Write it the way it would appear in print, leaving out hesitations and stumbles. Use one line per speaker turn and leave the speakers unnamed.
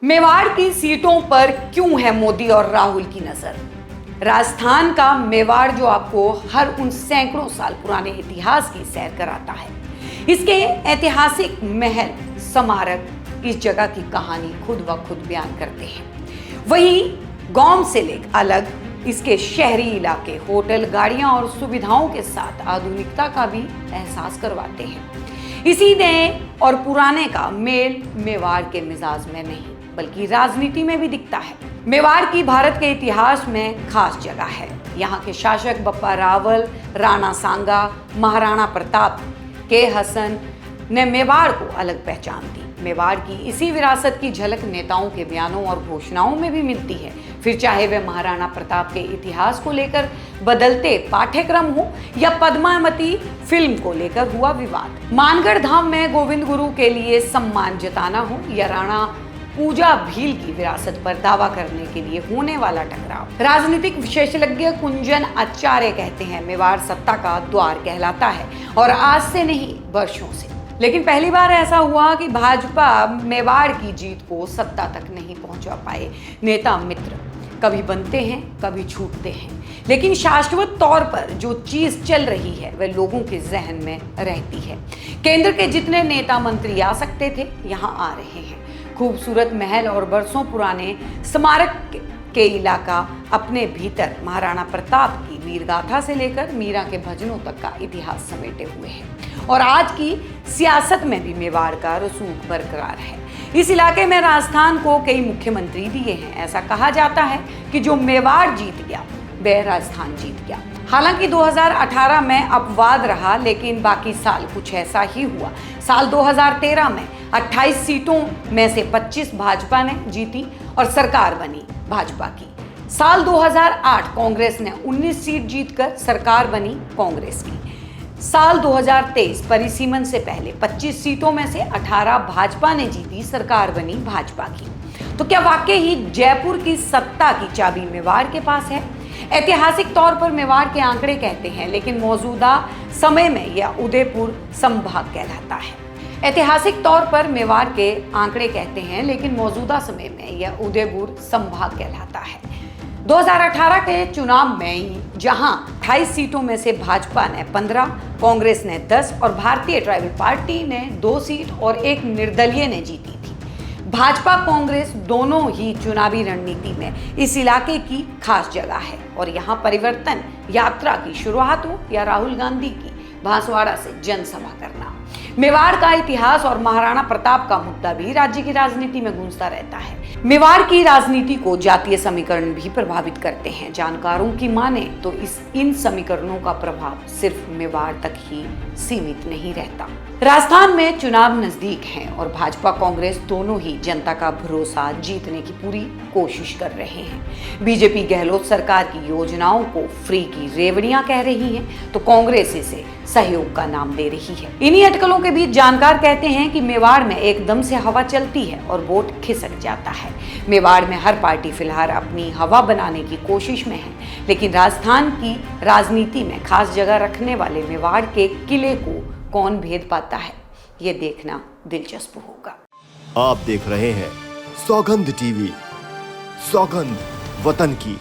मेवाड़ की सीटों पर क्यों है मोदी और राहुल की नजर। राजस्थान का मेवाड़ जो आपको हर उन सैकड़ों साल पुराने इतिहास की सैर कराता है। इसके ऐतिहासिक महल, स्मारक इस जगह की कहानी खुद ब खुद बयान करते हैं। वहीं गांव से लेकर अलग इसके शहरी इलाके होटल, गाड़ियां और सुविधाओं के साथ आधुनिकता का भी एहसास करवाते हैं। इसी नए और पुराने का मेल मेवाड़ के मिजाज में नहीं बल्कि राजनीति में भी दिखता है। मेवाड़ की भारत के इतिहास में खास जगह है। यहाँ के शासक बप्पा रावल, राणा सांगा, महाराणा प्रताप के हसन ने मेवाड़ को अलग पहचान दी। मेवाड़ की इसी विरासत की झलक नेताओं के बयानों और घोषणाओं में भी मिलती है। फिर चाहे वे महाराणा प्रताप के इतिहास को लेकर बदलते पाठ्यक्रम हो या पद्मावती फिल्म को लेकर हुआ विवाद, मानगढ़ धाम में गोविंद गुरु के लिए सम्मान जताना हो या राणा पूजा भील की विरासत पर दावा करने के लिए होने वाला टकराव। राजनीतिक विशेषज्ञ कुंजन आचार्य कहते हैं मेवाड़ सत्ता का द्वार कहलाता है और आज से नहीं वर्षों से। लेकिन पहली बार ऐसा हुआ कि भाजपा मेवाड़ की जीत को सत्ता तक नहीं पहुंचा पाए। नेता मित्र कभी बनते हैं, कभी छूटते हैं, लेकिन शाश्वत तौर पर जो चीज चल रही है वह लोगों के जहन में रहती है। केंद्र के जितने नेता मंत्री आ सकते थे यहाँ आ रहे हैं। खूबसूरत महल और बरसों पुराने स्मारक के इलाका अपने भीतर महाराणा प्रताप की वीरगाथा से लेकर मीरा के भजनों तक का इतिहास समेटे हुए हैं और आज की सियासत में भी मेवाड़ का रसूख बरकरार है। इस इलाके में राजस्थान को कई मुख्यमंत्री दिए हैं। ऐसा कहा जाता है कि जो मेवाड़ जीत गया वह राजस्थान जीत गया। हालांकि 2018 में अपवाद रहा, लेकिन बाकी साल कुछ ऐसा ही हुआ। साल 2013 में 28 सीटों में से 25 भाजपा ने जीती और सरकार बनी भाजपा की। साल 2008 कांग्रेस ने 19 सीट जीतकर सरकार बनी कांग्रेस की। साल 2023 परिसीमन से पहले 25 सीटों में से 18 भाजपा ने जीती, सरकार बनी भाजपा की। तो क्या वाकई ही जयपुर की सत्ता की चाबी मेवाड़ के पास है? ऐतिहासिक तौर पर मेवाड़ के आंकड़े कहते हैं, लेकिन मौजूदा समय में यह उदयपुर संभाग कहलाता है। ऐतिहासिक तौर पर मेवाड़ के आंकड़े कहते हैं, लेकिन मौजूदा समय में यह उदयपुर संभाग कहलाता है। 2018 के चुनाव में जहां 28 सीटों में से भाजपा ने 15, कांग्रेस ने 10 और भारतीय ट्राइबल पार्टी ने 2 सीट और एक निर्दलीय ने जीती थी। भाजपा कांग्रेस दोनों ही चुनावी रणनीति में इस इलाके की खास जगह है और यहाँ परिवर्तन यात्रा की शुरुआत हो या राहुल गांधी की बांसवाड़ा से जनसभा करना। मेवाड़ का इतिहास और महाराणा प्रताप का मुद्दा भी राज्य की राजनीति में गूंजता रहता है। मेवाड़ की राजनीति को जातीय समीकरण भी प्रभावित करते हैं। जानकारों की माने तो इन समीकरणों का प्रभाव सिर्फ मेवाड़ तक ही सीमित नहीं रहता। राजस्थान में चुनाव नजदीक हैं और भाजपा कांग्रेस दोनों ही जनता का भरोसा जीतने की पूरी कोशिश कर रहे हैं। बीजेपी गहलोत सरकार की योजनाओं को फ्री की रेवड़ियां कह रही है तो कांग्रेस इसे सहयोग का नाम दे रही है। इन्हीं अटकलों के बीच जानकार कहते हैं कि मेवाड़ में एकदम से हवा चलती है और वोट खिसक जाता है। मेवाड़ में हर पार्टी फिलहाल अपनी हवा बनाने की कोशिश में है, लेकिन राजस्थान की राजनीति में खास जगह रखने वाले मेवाड़ के किले को कौन भेद पाता है, ये देखना दिलचस्प होगा।
आप देख रहे हैं सौगंध टीवी, सौगंध वतन की।